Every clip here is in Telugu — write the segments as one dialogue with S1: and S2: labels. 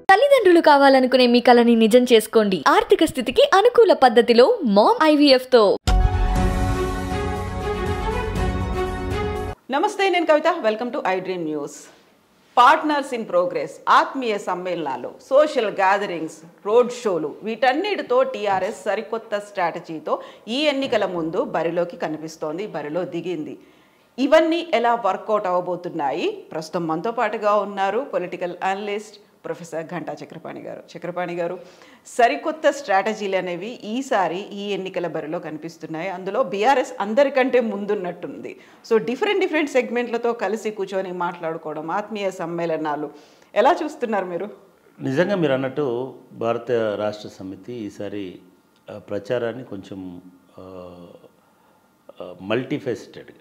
S1: తల్లిదండ్రులు కావాలనుకునే మీ కలని నిజం చేసుకోండి. ఆర్థిక స్థితికి అనుకూల పద్ధతిలో మామ్ IVF తో.
S2: నమస్తే, నేను Kavitha. Welcome to I dream news. Partners in progress, ఆత్మీయ సమ్మేళనాలు, సోషల్ గ్యాదరింగ్స్, రోడ్ షోలు, వీటన్నిటితో టీఆర్ఎస్ సరికొత్త స్ట్రాటజీతో ఈ ఎన్నికల ముందు బరిలోకి కనిపిస్తోంది, బరిలో దిగింది. ఇవన్నీ ఎలా వర్కౌట్ అవ్వబోతున్నాయి? ప్రస్తుతం మనతో పాటుగా ఉన్నారు పొలిటికల్ అనలిస్ట్ ప్రొఫెసర్ ఘంటా చక్రపాణి గారు. చక్రపాణి గారు, సరికొత్త స్ట్రాటజీలు అనేవి ఈసారి ఈ ఎన్నికల బరిలో కనిపిస్తున్నాయి. అందులో బీఆర్ఎస్ అందరికంటే ముందున్నట్టుంది. సో డిఫరెంట్ సెగ్మెంట్లతో కలిసి కూర్చొని మాట్లాడుకోవడం, ఆత్మీయ సమ్మేళనాలు ఎలా చూస్తున్నారు మీరు?
S3: నిజంగా మీరు అన్నట్టు భారత రాష్ట్ర సమితి ఈసారి ప్రచారాన్ని కొంచెం మల్టీఫెసిటెడ్గా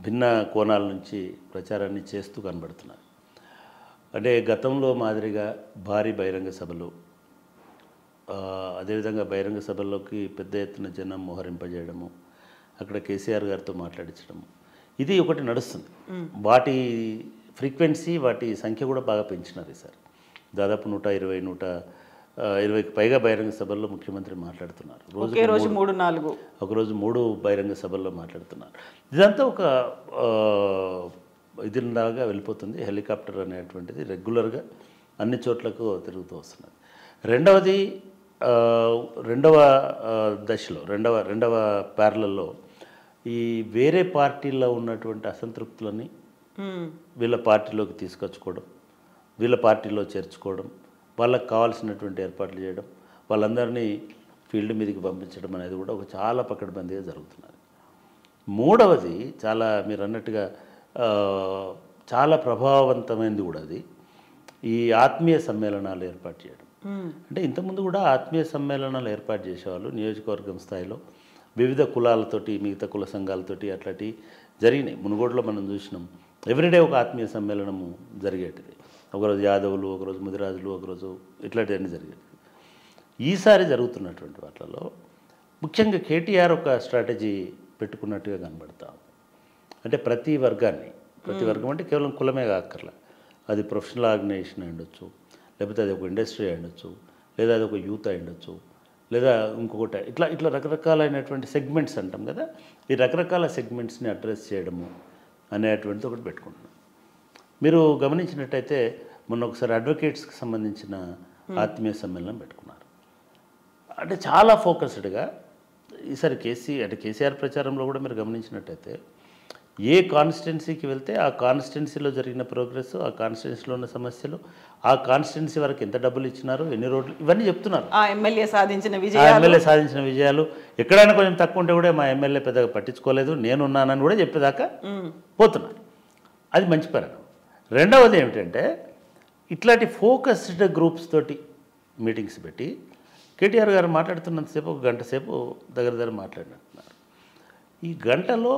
S3: భిన్న కోణాల నుంచి ప్రచారాన్ని చేస్తూ కనబడుతున్నారు. అంటే గతంలో మాదిరిగా భారీ బహిరంగ సభలు, అదేవిధంగా బహిరంగ సభల్లోకి పెద్ద ఎత్తున జనం మోహరింపజేయడము, అక్కడ కేసీఆర్ గారితో మాట్లాడించడము, ఇది ఒకటి నడుస్తుంది. వాటి ఫ్రీక్వెన్సీ, వాటి సంఖ్య కూడా బాగా పెంచినారు ఈసారి. దాదాపు 120కి పైగా బహిరంగ సభల్లో ముఖ్యమంత్రి మాట్లాడుతున్నారు.
S2: రోజు 3-4
S3: ఒకరోజు 3 బహిరంగ సభల్లో మాట్లాడుతున్నారు. ఇదంతా ఒక ఇదిలాగా వెళ్ళిపోతుంది. హెలికాప్టర్ అనేటువంటిది రెగ్యులర్గా అన్ని చోట్లకు తిరుగుతూ వస్తున్నది. రెండవ దశలో రెండవ ప్యారలలో ఈ వేరే పార్టీల్లో ఉన్నటువంటి అసంతృప్తులని వీళ్ళ పార్టీలోకి తీసుకొచ్చుకోవడం, వీళ్ళ పార్టీలో చేర్చుకోవడం, వాళ్ళకి కావాల్సినటువంటి ఏర్పాట్లు చేయడం, వాళ్ళందరినీ ఫీల్డ్ మీదకి పంపించడం అనేది కూడా ఒక చాలా పకడ్బందీగా జరుగుతున్నది. మూడవది, చాలా మీరు అన్నట్టుగా చాలా ప్రభావవంతమైనది కూడా అది, ఈ ఆత్మీయ సమ్మేళనాలు ఏర్పాటు చేయడం. అంటే ఇంతకుముందు కూడా ఆత్మీయ సమ్మేళనాలు ఏర్పాటు చేసేవాళ్ళు నియోజకవర్గం స్థాయిలో వివిధ కులాలతోటి, మిగతా కుల సంఘాలతోటి అట్లాంటి జరిగినాయి. మునుగోడులో మనం చూసినాం, ఎవ్రీడే ఒక ఆత్మీయ సమ్మేళనము జరిగేటిది. ఒకరోజు యాదవులు, ఒకరోజు ముదిరాజులు, ఒకరోజు ఇట్లాంటివన్నీ జరిగేది. ఈసారి జరుగుతున్నటువంటి వాటిలో ముఖ్యంగా కేటీఆర్ ఒక స్ట్రాటజీ పెట్టుకున్నట్టుగా కనబడతాం. అంటే ప్రతి వర్గం అంటే కేవలం కులమే కాక్కర్లా, అది ప్రొఫెషనల్ ఆర్గనైజేషన్ అయి ఉండొచ్చు, లేకపోతే అది ఒక ఇండస్ట్రీ అయి ఉండొచ్చు, లేదా అది ఒక యూత్ అయి ఉండొచ్చు, లేదా ఇంకొకటి, ఇట్లా రకరకాలైనటువంటి సెగ్మెంట్స్ అంటాం కదా. ఈ రకరకాల సెగ్మెంట్స్ని అడ్రస్ చేయడము అనేటువంటిది ఒకటి పెట్టుకుంటున్నాం. మీరు గమనించినట్టయితే మొన్న ఒకసారి అడ్వకేట్స్కి సంబంధించిన ఆత్మీయ సమ్మేళనం పెట్టుకున్నారు. అంటే చాలా ఫోకస్డ్గా ఈసారి కేసీఆర్ ప్రచారంలో కూడా మీరు గమనించినట్టయితే ఏ కాన్స్టిట్యున్సీకి వెళ్తే ఆ కాన్స్టిట్యున్సీలో జరిగిన ప్రోగ్రెస్, ఆ కాన్స్టిట్యున్సీలో ఉన్న సమస్యలు, ఆ కాన్స్టిట్యున్సీ వరకు ఎంత డబ్బులు ఇచ్చినారు, ఎన్ని రోడ్లు, ఇవన్నీ చెప్తున్నారు.
S2: ఆ ఎమ్మెల్యే సాధించిన
S3: విజయాలు ఎక్కడైనా కొంచెం తక్కువ ఉంటే కూడా మా ఎమ్మెల్యే పెద్దగా పట్టించుకోలేదు, నేనున్నానని కూడా చెప్పేదాకా పోతున్నారు. అది మంచి పరిణామం. రెండవది ఏమిటంటే, ఇట్లాంటి ఫోకస్డ్ గ్రూప్స్ తోటి మీటింగ్స్ పెట్టి కేటీఆర్ గారు మాట్లాడుతున్నంతసేపు 1 గంట సేపు దగ్గర మాట్లాడినట్టున్నారు. ఈ గంటలో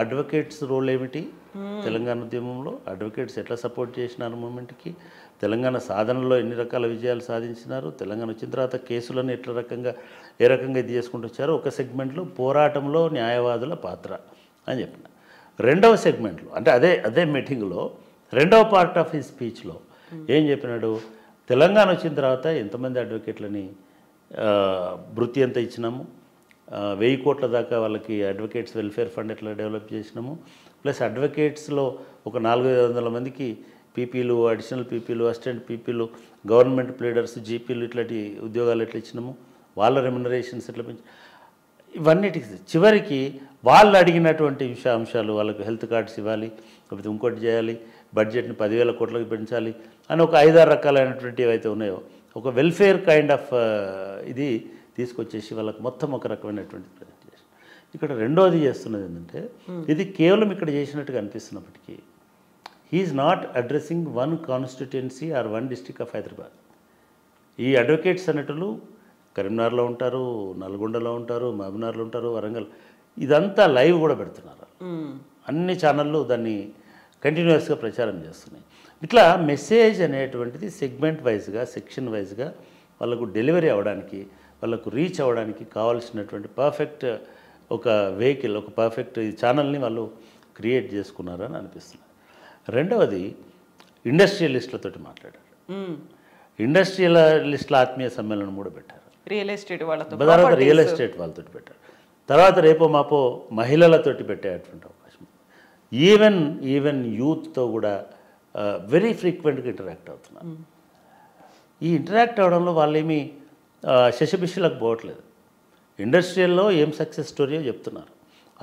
S3: అడ్వకేట్స్ రోల్ ఏమిటి, తెలంగాణ ఉద్యమంలో అడ్వకేట్స్ ఎట్లా సపోర్ట్ చేసినారు మూమెంట్కి, తెలంగాణ సాధనలో ఎన్ని రకాల విజయాలు సాధించినారు, తెలంగాణ వచ్చిన తర్వాత కేసులను ఏ రకంగా ఇది చేసుకుంటూ వచ్చారో ఒక సెగ్మెంట్లో పోరాటంలో న్యాయవాదుల పాత్ర అని చెప్పిన. రెండవ సెగ్మెంట్లో అంటే అదే మీటింగ్లో రెండవ పార్ట్ ఆఫ్ ఈ స్పీచ్లో ఏం చెప్పినాడు, తెలంగాణ వచ్చిన తర్వాత ఎంతమంది అడ్వకేట్లని వృత్తి ఎంత ఇచ్చినాము, 1000 కోట్ల దాకా వాళ్ళకి అడ్వకేట్స్ వెల్ఫేర్ ఫండ్ ఎట్లా డెవలప్ చేసినాము, ప్లస్ అడ్వకేట్స్లో ఒక 400-500 మందికి పీపీలు, అడిషనల్ పీపీలు, అసిస్టెంట్ పీపీలు, గవర్నమెంట్ ప్లేడర్స్, జీపీలు, ఇట్లాంటి ఉద్యోగాలు ఎట్లా ఇచ్చినాము, వాళ్ళ రెమ్యునరేషన్స్ ఎట్లా పెంచి, ఇవన్నిటికి చివరికి వాళ్ళు అడిగినటువంటి అంశాలు, వాళ్ళకి హెల్త్ కార్డ్స్ ఇవ్వాలి, లేకపోతే ఇంకోటి చేయాలి, బడ్జెట్ని 10,000 కోట్లకి పెంచాలి అని ఒక 5-6 రకాలైనటువంటి ఏవైతే ఉన్నాయో ఒక వెల్ఫేర్ కైండ్ ఆఫ్ ఇది తీసుకొచ్చేసి వాళ్ళకి మొత్తం ఒక రకమైనటువంటి ప్రజెంటేషన్. ఇక్కడ రెండోది చేస్తున్నది ఏంటంటే, ఇది కేవలం ఇక్కడ చేసినట్టుగా అనిపిస్తున్నప్పటికీ he's not addressing 1 constituency or 1 district of Hyderabad. ఈ అడ్వకేట్స్ అనేటలు కరీంనగర్లో ఉంటారు, నల్గొండలో ఉంటారు, మహబూబ్నగర్లో ఉంటారు, వరంగల్, ఇదంతా లైవ్ కూడా పెడుతున్నారు. అన్ని ఛానళ్ళు దాన్ని కంటిన్యూస్గా ప్రచారం చేస్తున్నాయి. ఇట్లా మెసేజ్ అనేటువంటిది సెగ్మెంట్ వైజ్గా, సెక్షన్ వైజ్గా వాళ్ళకు డెలివరీ అవ్వడానికి, వాళ్ళకు రీచ్ అవ్వడానికి కావాల్సినటువంటి పర్ఫెక్ట్ ఒక వెహికల్, ఒక పర్ఫెక్ట్ ఛానల్ని వాళ్ళు క్రియేట్ చేసుకున్నారని అనిపిస్తుంది. రెండవది, ఇండస్ట్రియలిస్టులతోటి మాట్లాడారు. ఇండస్ట్రియలిస్టుల ఆత్మీయ సమ్మేళనం కూడా పెట్టారు.
S2: రియల్ ఎస్టేట్ వాళ్ళతో,
S3: తర్వాత రియల్ ఎస్టేట్ వాళ్ళతో పెట్టారు. తర్వాత రేపో మాపో మహిళలతోటి పెట్టేటువంటి అవకాశం. ఈవెన్ యూత్తో కూడా వెరీ ఫ్రీక్వెంట్గా ఇంటరాక్ట్ అవుతున్నారు. ఈ ఇంటరాక్ట్ అవ్వడంలో వాళ్ళేమీ శశబిషలకు పోవట్లేదు. ఇండస్ట్రియల్లో ఏం సక్సెస్ స్టోరీయో చెప్తున్నారు.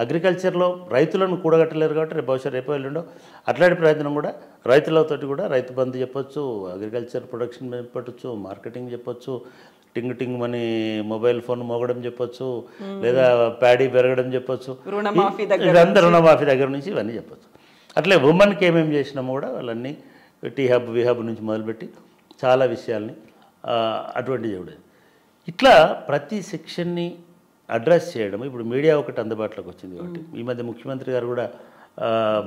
S3: అగ్రికల్చర్లో రైతులను కూడగట్టలేరు కాబట్టి రేపు ఎల్లుండో అట్లాంటి ప్రయత్నం కూడా రైతులతోటి కూడా రైతు బంధు చెప్పొచ్చు, అగ్రికల్చర్ ప్రొడక్షన్ చెప్పొచ్చు, మార్కెటింగ్ చెప్పొచ్చు, టింగ్ మనీ మొబైల్ ఫోన్ మోగడం చెప్పొచ్చు, లేదా ప్యాడీ పెరగడం చెప్పొచ్చు, ఇదంతా రుణమాఫీ దగ్గర నుంచి ఇవన్నీ చెప్పొచ్చు. అట్లే ఉమెన్కి ఏమేమి చేసినామో కూడా వాళ్ళన్నీ టీ హబ్ విహబ్ నుంచి మొదలుపెట్టి చాలా విషయాల్ని అటువంటివి చూడేది. ఇట్లా ప్రతి సెక్షన్ని అడ్రస్ చేయడం. ఇప్పుడు మీడియా ఒకటి అందుబాటులోకి వచ్చింది కాబట్టి ఈ మధ్య ముఖ్యమంత్రి గారు కూడా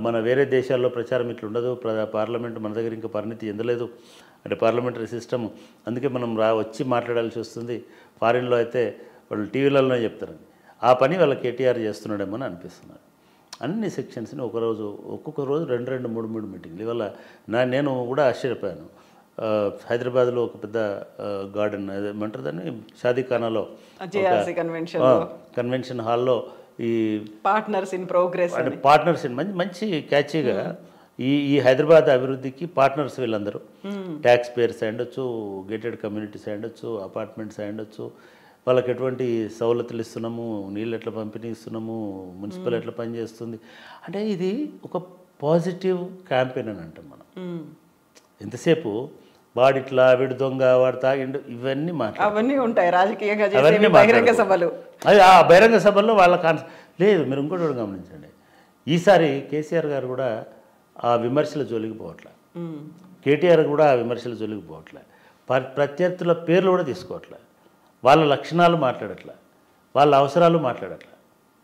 S3: మన వేరే దేశాల్లో ప్రచారం ఇట్లా ఉండదు, పార్లమెంట్ మన దగ్గర ఇంకా పరిణితి చెందలేదు, అంటే పార్లమెంటరీ సిస్టమ్, అందుకే మనం వచ్చి మాట్లాడాల్సి వస్తుంది, ఫారిన్లో అయితే వాళ్ళు టీవీలలోనే చెప్తారని. ఆ పని వాళ్ళ కేటీఆర్ చేస్తున్నాడేమో అని అనిపిస్తున్నారు. అన్ని సెక్షన్స్ని ఒక్కొక్క రోజు 2-3 మీటింగ్లు. ఇవాళ నేను కూడా ఆశ్చర్యపోయాను. హైదరాబాద్లో ఒక పెద్ద గార్డెన్ ఏమంటారు దాన్ని, షాదీఖానాలో కన్వెన్షన్ హాల్లో ఈ
S2: పార్ట్నర్స్ ఇన్ ప్రోగ్రెస్
S3: అంటే పార్ట్నర్స్ మంచి క్యాచీగా ఈ హైదరాబాద్ అభివృద్ధికి పార్ట్నర్స్ వీళ్ళందరూ ట్యాక్స్ పేయర్స్ అయ్యొచ్చు, గేటెడ్ కమ్యూనిటీస్ అయ్యొచ్చు, అపార్ట్మెంట్స్ అయ్యొచ్చు, వాళ్ళకి ఎటువంటి సవలతులు ఇస్తున్నాము, నీళ్ళు ఎట్లా పంపిణీ ఇస్తున్నాము, మున్సిపల్ ఎట్లా పనిచేస్తుంది, అంటే ఇది ఒక పాజిటివ్ క్యాంపెయిన్ అని అంటాం మనం. ఎంతసేపు వాడిట్లా వీడి దొంగ వాడు తాగిండు ఇవన్నీ
S2: అవన్నీ ఉంటాయి రాజకీయంగా బహిరంగ సభలు.
S3: అది ఆ బహిరంగ సభల్లో వాళ్ళ లేదు. మీరు ఇంకోటి కూడా గమనించండి, ఈసారి కేసీఆర్ గారు కూడా ఆ విమర్శల జోలికి పోవట్లే, కేటీఆర్ కూడా ఆ విమర్శల జోలికి పోవట్లే, ప్రత్యర్థుల పేర్లు కూడా తీసుకోవట్లే, వాళ్ళ లక్షణాలు మాట్లాడట్లే, వాళ్ళ అవసరాలు మాట్లాడట్లే.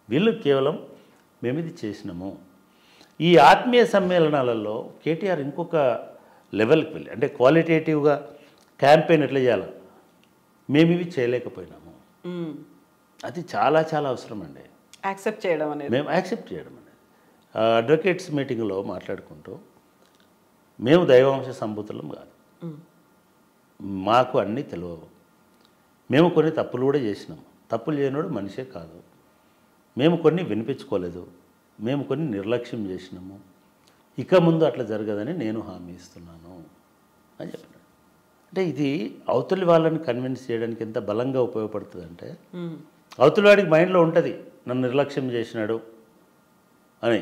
S3: వీళ్ళు కేవలం మేము ఇది చేసినాము. ఈ ఆత్మీయ సమ్మేళనాలలో కేటీఆర్ ఇంకొక లెవెల్కి వెళ్ళి, అంటే క్వాలిటేటివ్గా క్యాంపెయిన్ ఎట్లా చేయాలి, మేము ఇవి చేయలేకపోయినాము, అది చాలా చాలా అవసరం అండి.
S2: యాక్సెప్ట్ చేయడం అనేది,
S3: మేము యాక్సెప్ట్ చేయడం అనేది. అడ్వకేట్స్ మీటింగ్లో మాట్లాడుకుంటూ మేము దైవాంశ సంభూతులం కాదు, మాకు అన్నీ తెలియవు, మేము కొన్ని తప్పులు కూడా చేసినాము, తప్పులు చేయనోడు మనిషే కాదు, మేము కొన్ని వినిపించుకోలేదు, మేము కొన్ని నిర్లక్ష్యం చేసినాము, ఇక ముందు అట్లా జరగదని నేను హామీ ఇస్తున్నాను అని చెప్పాను. అంటే ఇది అవతలి వాళ్ళని కన్విన్స్ చేయడానికి ఎంత బలంగా ఉపయోగపడుతుందంటే, అవతలి వాడికి మైండ్లో ఉంటుంది నన్ను నిర్లక్ష్యం చేసినాడు అని.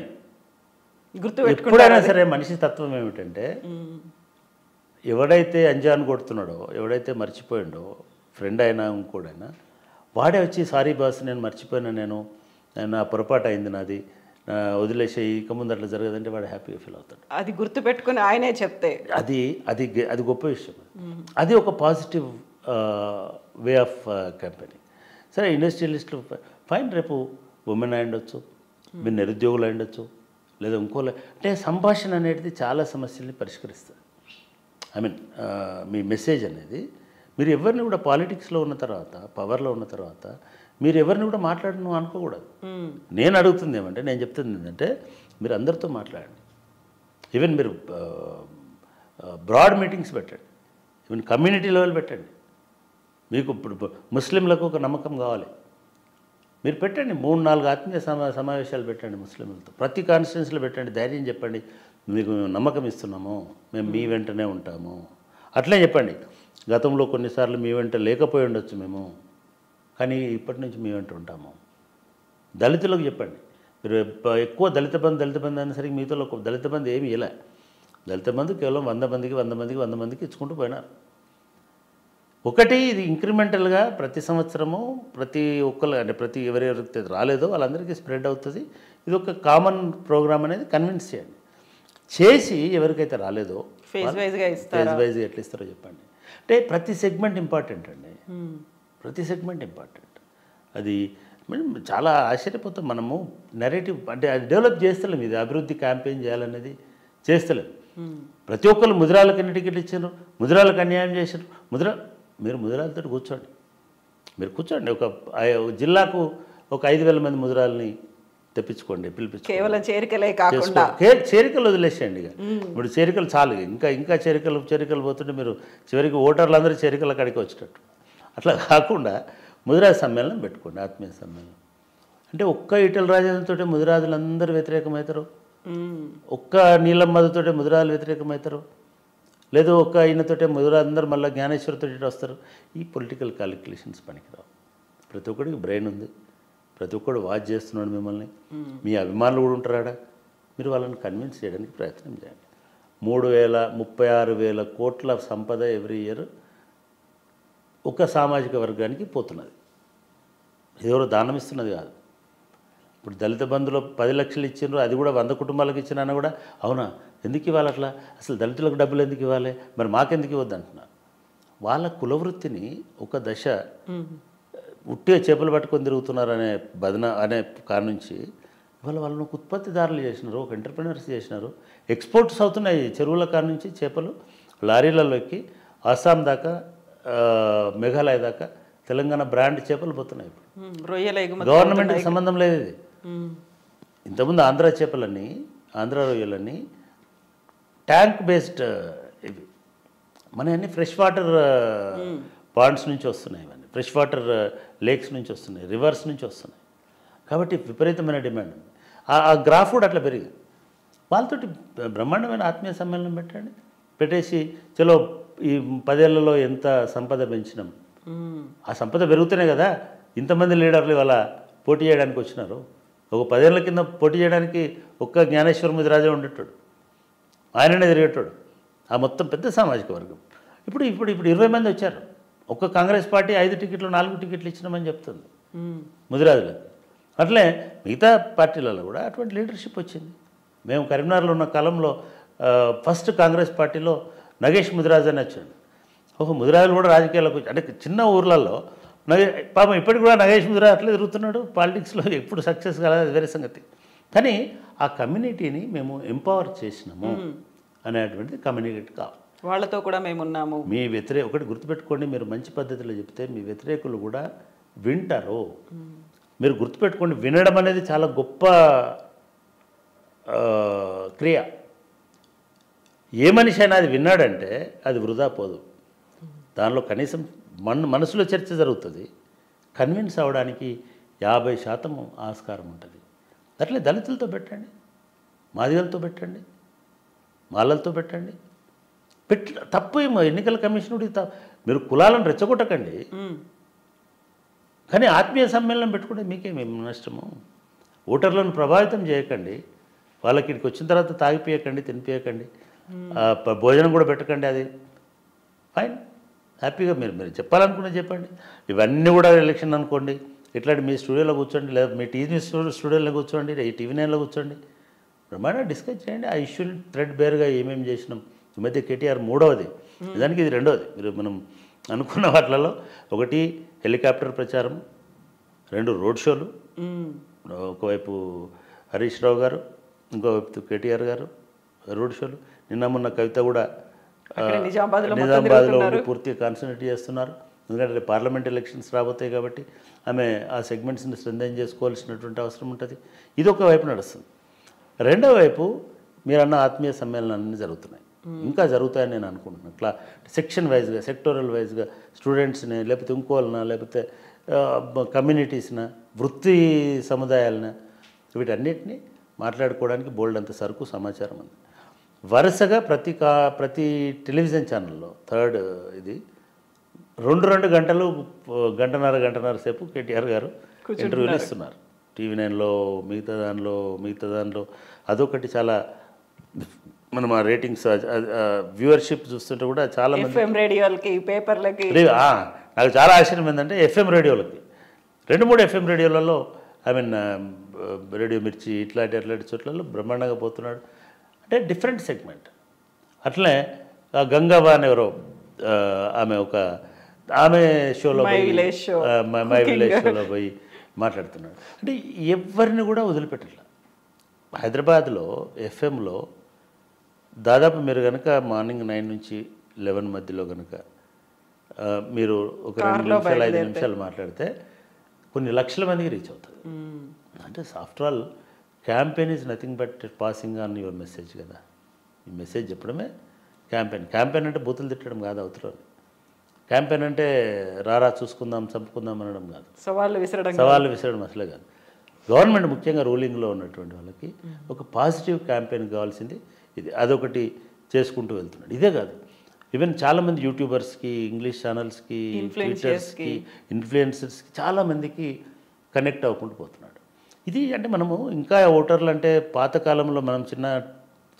S3: ఎప్పుడైనా సరే మనిషి తత్వం ఏమిటంటే, ఎవడైతే అంజాన్ కొడుతున్నాడో, ఎవడైతే మర్చిపోయిండో, ఫ్రెండ్ అయినా ఇంకోడైనా, వాడే వచ్చి సారీ బాస్ నేను మర్చిపోయినా, నా పొరపాటు అయింది, నాది వదిలేసే, ఇక ముందు అట్లా జరగదంటే వాడు హ్యాపీగా ఫీల్ అవుతాడు.
S2: అది గుర్తుపెట్టుకుని ఆయనే చెప్తే
S3: అది అది అది గొప్ప విషయం. అది ఒక పాజిటివ్ వే ఆఫ్ క్యాంపెయినింగ్. సరే, ఇండస్ట్రియలిస్టులు ఫైన్, రేపు ఉమెన్ అయి ఉండొచ్చు, మీరు నిరుద్యోగులు అయి ఉండొచ్చు, లేదా ఇంకోలే, అంటే సంభాషణ అనేది చాలా సమస్యల్ని పరిష్కరిస్తుంది. ఐ మీన్ మీ మెసేజ్ అనేది, మీరు ఎవరిని కూడా పాలిటిక్స్లో ఉన్న తర్వాత, పవర్లో ఉన్న తర్వాత మీరు ఎవరిని కూడా మాట్లాడను అనుకోకూడదు. నేను అడుగుతుంది ఏమంటే, నేను చెప్తుంది ఏంటంటే, మీరు అందరితో మాట్లాడండి. ఈవెన్ మీరు బ్రాడ్ మీటింగ్స్ పెట్టండి, ఈవెన్ కమ్యూనిటీ లెవెల్ పెట్టండి. మీకు ఇప్పుడు ముస్లింలకు ఒక నమ్మకం కావాలి, మీరు పెట్టండి 3-4 ఆత్మీయ సమావేశాలు పెట్టండి ముస్లింలతో, ప్రతి కాన్స్టిట్యున్సీలో పెట్టండి, ధైర్యం చెప్పండి, మీకు నమ్మకం ఇస్తున్నాము, మేము మీ వెంటనే ఉంటాము, అట్లే చెప్పండి. గతంలో కొన్నిసార్లు మీ వెంట లేకపోయి ఉండొచ్చు మేము, కానీ ఇప్పటి నుంచి మీ వెంట ఉంటాము. దళితులకు చెప్పండి, మీరు ఎక్కువ దళిత బంధు అనేసరికి మీతో దళిత బంధు ఏమి ఇలా, దళిత బంధు కేవలం 100 మందికి ఇచ్చుకుంటూ పోయినారు. ఒకటి, ఇది ఇంక్రిమెంటల్గా ప్రతి సంవత్సరము ప్రతి ఒక్కరు, అంటే ప్రతి ఎవరెవరైతే రాలేదో వాళ్ళందరికీ స్ప్రెడ్ అవుతుంది. ఇది ఒక కామన్ ప్రోగ్రామ్ అనేది కన్విన్స్ చేయండి. చేసి ఎవరికైతే రాలేదో
S2: ఫేజ్ వైజ్గా
S3: ఎట్లా ఇస్తారో చెప్పండి. అంటే ప్రతి సెగ్మెంట్ ఇంపార్టెంట్ అండి, ప్రతి సెగ్మెంట్ ఇంపార్టెంట్. అది చాలా ఆశ్చర్యపోతాం మనము. నెరేటివ్ అంటే అది డెవలప్ చేస్తలేము, ఇది అభివృద్ధి క్యాంపెయిన్ చేయాలనేది చేస్తలేము. ప్రతి ఒక్కరు ముదిరాలకు ఎన్ని టికెట్లు ఇచ్చారు, ముదిరాలకు అన్యాయం చేశారు, మీరు ముదిరాలతో కూర్చోండి, మీరు కూర్చోండి. ఒక జిల్లాకు ఒక 5,000 మంది ముదిరాలని తెప్పించుకోండి, పిలిపించుకోండి.
S2: కేవలం చేరికలే కాకుండా
S3: చేరికలు వదిలేసేయండి. ఇక ఇప్పుడు చేరికలు చాలు, ఇంకా చేరికలు పోతుంటే మీరు చివరికి ఓటర్లు అందరూ చేరికల కాడికి వచ్చేటట్టు. అట్లా కాకుండా ముదిరాజు సమ్మేళనం పెట్టుకోండి, ఆత్మీయ సమ్మేళనం. అంటే ఒక్క ఈటెల రాజేంద్రతో ముదిరాజులు అందరూ వ్యతిరేకమవుతారు, ఒక్క నీలమ్మతోటే ముదిరాజులు వ్యతిరేకమవుతారు, లేదు ఒక్క ఈయనతోటే ముదిరాజు అందరూ మళ్ళీ జ్ఞానేశ్వరితో వస్తారు. ఈ పొలిటికల్ క్యాలిక్యులేషన్స్ పనికిరావు. ప్రతి ఒక్కడికి బ్రెయిన్ ఉంది, ప్రతి ఒక్కడు వాచ్ చేస్తున్నాడు మిమ్మల్ని. మీ అభిమానులు కూడా ఉంటారాడా, మీరు వాళ్ళని కన్విన్స్ చేయడానికి ప్రయత్నం చేయండి. 36,000 కోట్ల సంపద ఎవ్రీ ఇయర్ ఒక సామాజిక వర్గానికి పోతున్నది. ఎవరో దానం ఇస్తున్నది కాదు. ఇప్పుడు దళిత బంధులో 10 లక్షలు ఇచ్చిండ్రు, అది కూడా 100 కుటుంబాలకు ఇచ్చినా కూడా అవునా ఎందుకు ఇవ్వాలి, అట్లా అసలు దళితులకు డబ్బులు ఎందుకు ఇవ్వాలి, మరి మాకెందుకు ఇవ్వద్దు అంటున్నారు. వాళ్ళ కులవృత్తిని ఒక దశ ఉట్టిగా చేపలు పట్టుకొని తిరుగుతున్నారు అనే కారణం నుంచి ఇవాళ వాళ్ళని ఒక ఉత్పత్తిదారులు చేసినారు, ఒక ఎంటర్ప్రినర్స్ చేసినారు. ఎక్స్పోర్ట్స్ అవుతున్నాయి చెరువుల కాడ నుంచి చేపలు లారీలలోకి అస్సాం దాకా, మేఘాలయ దాకా తెలంగాణ బ్రాండ్ చేపలు పోతున్నాయి. ఇప్పుడు గవర్నమెంట్కి సంబంధం లేదు ఇది. ఇంతకుముందు ఆంధ్ర చేపలని, ఆంధ్ర రొయ్యలని ట్యాంక్ బేస్డ్ ఇవి మన అన్ని ఫ్రెష్ వాటర్ పాండ్స్ నుంచి వస్తున్నాయి, ఇవన్నీ ఫ్రెష్ వాటర్ లేక్స్ నుంచి వస్తున్నాయి, రివర్స్ నుంచి వస్తున్నాయి. కాబట్టి విపరీతమైన డిమాండ్ ఉంది. ఆ గ్రాఫ్ కూడా అట్లా పెరిగింది. వాళ్ళతోటి బ్రహ్మాండమైన ఆత్మీయ సమ్మేళనం పెట్టేసి చలో ఈ 10 ఏళ్లలో ఎంత సంపద పెంచినాం, ఆ సంపద పెరుగుతూనే కదా ఇంతమంది లీడర్లు ఇవాళ పోటీ చేయడానికి వచ్చినారు. ఒక 10 ఏళ్ల కింద పోటీ చేయడానికి ఒక్క జ్ఞానేశ్వర ముదిరాజే ఉండేటాడు, ఆయననే తిరిగేటాడు. ఆ మొత్తం పెద్ద సామాజిక వర్గం. ఇప్పుడు 20 మంది వచ్చారు. ఒక్క కాంగ్రెస్ పార్టీ 5 టికెట్లు 4 టికెట్లు ఇచ్చినామని చెప్తుంది ముదిరాజులకు. అట్లే మిగతా పార్టీలలో కూడా అటువంటి లీడర్షిప్ వచ్చింది. మేము కరీంనగర్లో ఉన్న కాలంలో ఫస్ట్ కాంగ్రెస్ పార్టీలో నగేష్ ముదిరాజు అని వచ్చాడు. ముదిరాజులు కూడా రాజకీయాలకు అంటే చిన్న ఊర్లలో పాపం ఇప్పటికి కూడా నగేష్ ముదిరాజు అట్లే తిరుగుతున్నాడు పాలిటిక్స్లో, ఎప్పుడు సక్సెస్ కాలేదు, అది వేరే సంగతి. కానీ ఆ కమ్యూనిటీని మేము ఎంపవర్ చేసినాము అనేటువంటిది కమ్యూనికేట్ కావాలి.
S2: వాళ్ళతో కూడా మేము ఉన్నాము.
S3: మీ ఒకటి గుర్తుపెట్టుకోండి, మీరు మంచి పద్ధతిలో చెప్తే మీ వ్యతిరేకులు కూడా వింటారు. మీరు గుర్తుపెట్టుకోండి, వినడం అనేది చాలా గొప్ప క్రియ. ఏ మనిషి అయినా అది విన్నాడంటే అది వృధా పోదు. దానిలో కనీసం మనసులో చర్చ జరుగుతుంది. కన్విన్స్ అవ్వడానికి 50% ఆస్కారం ఉంటుంది. అట్లే దళితులతో పెట్టండి, మాదిగలతో పెట్టండి, మాలలతో పెట్టండి. తప్పు ఏమో ఎన్నికల కమిషన్ మీరు కులాలను రెచ్చగొట్టకండి, కానీ ఆత్మీయ సమ్మేళనం పెట్టుకుంటే మీకేమేమి నష్టము. ఓటర్లను ప్రభావితం చేయకండి, వాళ్ళకి ఇక్కడికి వచ్చిన తర్వాత తాగిపోయకండి, తినిపోయకండి, భోజనం కూడా పెట్టకండి. అది ఫైన్, హ్యాపీగా మీరు చెప్పాలనుకునే చెప్పండి. ఇవన్నీ కూడా ఎలక్షన్ అనుకోండి, ఇట్లాంటి మీ స్టూడియోలో కూర్చోండి, లేదా మీ టీవీ స్టూడియోలో కూర్చోండి, ఈ టీవీ నైన్లో కూర్చోండి, బ్రహ్మాండంగా డిస్కస్ చేయండి. ఆ ఇష్యూని థ్రెడ్ బేర్గా ఏమేమి చేసినాం. ఈ మధ్య కేటీఆర్ 3వది, నిజానికి ఇది 2వది. మనం అనుకున్న వాటిలలో 1 హెలికాప్టర్ ప్రచారం, 2 రోడ్ షోలు, ఒకవైపు హరీష్ రావు గారు, ఇంకోవైపు కేటీఆర్ గారు రోడ్ షోలు. మొన్న కవిత కూడా నిజామాబాద్లో పూర్తిగా కాన్సన్ట్రేట్ చేస్తున్నారు. ఎందుకంటే పార్లమెంట్ ఎలక్షన్స్ రాబోతాయి కాబట్టి ఆమె ఆ సెగ్మెంట్స్ని స్ట్రెంథెన్ చేసుకోవాల్సినటువంటి అవసరం ఉంటుంది. ఇది ఒక వైపు నడుస్తుంది. రెండో వైపు మీరన్న ఆత్మీయ సమ్మేళనాలన్నీ జరుగుతున్నాయి, ఇంకా జరుగుతాయని నేను అనుకుంటున్నాను. సెక్షన్ వైజ్గా, సెక్టోరల్ వైజ్గా స్టూడెంట్స్ని, లేకపోతే ఇంకోళ్ళన, లేకపోతే కమ్యూనిటీస్న, వృత్తి సముదాయాలన, వీటన్నిటిని మాట్లాడుకోవడానికి బోల్డ్ అంత సరుకు సమాచారం ఉంది. వరుసగా ప్రతి టెలివిజన్ ఛానల్లో థర్డ్ ఇది 2 గంటలు, గంటన్నర సేపు కేటీఆర్ గారు ఇంటర్వ్యూలు ఇస్తున్నారు. టీవీ నైన్లో, మిగతా దానిలో అదొకటి చాలా మనం ఆ రేటింగ్స్ వ్యూవర్షిప్ చూస్తుంటే కూడా చాలా మంది
S2: రేడియోలకి, పేపర్లకి
S3: నాకు చాలా ఆశ్చర్యం ఏంటంటే FM రేడియోలకి 2-3 FM రేడియోలలో రేడియో మిర్చి అట్లాంటి చోట్లలో బ్రహ్మాండంగా పోతున్నాడు. అంటే డిఫరెంట్ సెగ్మెంట్. అట్లనే గంగవ్వ అని ఎవరో ఆమె షోలో మై విలేజ్ షోలో పోయి మాట్లాడుతున్నాడు. అంటే ఎవరిని కూడా వదిలిపెట్టట్ల. హైదరాబాద్లో FMలో దాదాపు మీరు కనుక మార్నింగ్ 9 నుంచి 11 మధ్యలో కనుక మీరు ఒక 2 నిమిషాలు 5 నిమిషాలు మాట్లాడితే కొన్ని లక్షల మందికి రీచ్ అవుతుంది. అంటే after all campaign is nothing but passing on your message కదా. ఈ మెసేజ్ చెప్పడమే క్యాంపెయిన్. క్యాంపెయిన్ అంటే బూతులు తిట్టడం కాదు అవతలని. క్యాంపెయిన్ అంటే రారా చూసుకుందాం చంపుకుందాం అనడం కాదు, సవాళ్ళు విసరడం అసలే కాదు. గవర్నమెంట్ ముఖ్యంగా రూలింగ్లో ఉన్నటువంటి వాళ్ళకి ఒక పాజిటివ్ క్యాంపెయిన్ కావాల్సింది ఇది. అదొకటి చేసుకుంటూ వెళ్తున్నాడు. ఇదే కాదు, ఈవెన్ చాలామంది యూట్యూబర్స్కి, ఇంగ్లీష్ ఛానల్స్కి, ట్విట్టర్స్కి, ఇన్ఫ్లుయెన్సర్స్కి చాలామందికి కనెక్ట్ అవ్వకుండా పోతున్నాడు. ఇది అంటే మనము ఇంకా ఓటర్లు అంటే పాతకాలంలో మనం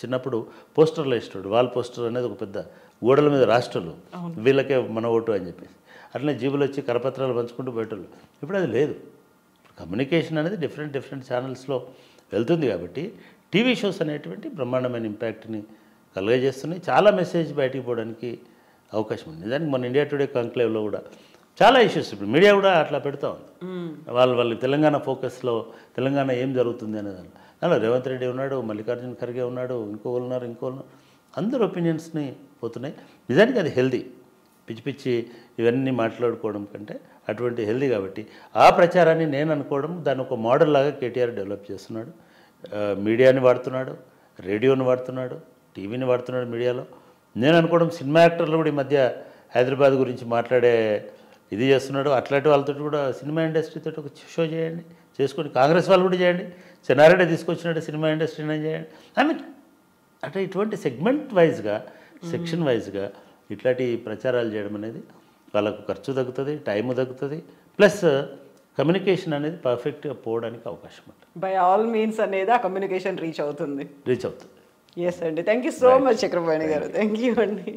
S3: చిన్నప్పుడు పోస్టర్లు వేస్తాడు. వాల్ పోస్టర్ అనేది ఒక పెద్ద గోడల మీద రాష్ట్రాలు వీళ్ళకే మన ఓటు అని చెప్పేసి అట్లనే జీబులు వచ్చి కరపత్రాలు పంచుకుంటూ పెట్టారు. ఇప్పుడు అది లేదు. కమ్యూనికేషన్ అనేది డిఫరెంట్ ఛానల్స్లో వెళ్తుంది కాబట్టి టీవీ షోస్ అనేటువంటి బ్రహ్మాండమైన ఇంపాక్ట్ని కలుగజేస్తున్నాయి. చాలా మెసేజ్ బయటికి పోవడానికి అవకాశం ఉంది. నిజానికి మన ఇండియా టుడే కాంక్లేవ్లో కూడా చాలా ఇష్యూస్ ఇప్పుడు మీడియా కూడా అట్లా పెడతా ఉంది. వాళ్ళు తెలంగాణ ఫోకస్లో తెలంగాణ ఏం జరుగుతుంది అనేది అలా రేవంత్ రెడ్డి ఉన్నాడు, మల్లికార్జున ఖర్గే ఉన్నాడు, ఇంకోళ్ళు అందరు ఒపీనియన్స్ని పోతున్నాయి. నిజానికి అది హెల్దీ. పిచ్చి ఇవన్నీ మాట్లాడుకోవడం కంటే అటువంటి హెల్దీ కాబట్టి ఆ ప్రచారాన్ని నేను అనుకోవడం దాన్ని ఒక మోడల్ లాగా కేటీఆర్ డెవలప్ చేస్తున్నాడు. మీడియాని వాడుతున్నాడు, రేడియోని వాడుతున్నాడు, టీవీని వాడుతున్నాడు. మీడియాలో నేను అనుకోవడం సినిమా యాక్టర్లు కూడా ఈ మధ్య హైదరాబాద్ గురించి మాట్లాడే ఇది చేస్తున్నాడు. అట్లాంటి వాళ్ళతో కూడా సినిమా ఇండస్ట్రీతో ఒక షో చేయండి, చేసుకొని కాంగ్రెస్ వాళ్ళు కూడా చేయండి. చెన్నారెడ్డి తీసుకొచ్చినట్టు సినిమా ఇండస్ట్రీని చేయండి. అంటే ఇటువంటి సెగ్మెంట్ వైజ్గా, సెక్షన్ వైజ్గా ఇట్లాంటి ప్రచారాలు చేయడం అనేది వాళ్ళకు ఖర్చు తగ్గుతుంది, టైము తగ్గుతుంది, ప్లస్ కమ్యూనికేషన్ అనేది పర్ఫెక్ట్గా పోవడానికి అవకాశం ఉంటుంది.
S2: బై ఆల్ మీన్స్ అనేది ఆ కమ్యూనికేషన్ రీచ్ అవుతుంది.
S3: ఎస్
S2: అండి. Thank you so much Chakrapani garu. Thank you అండి.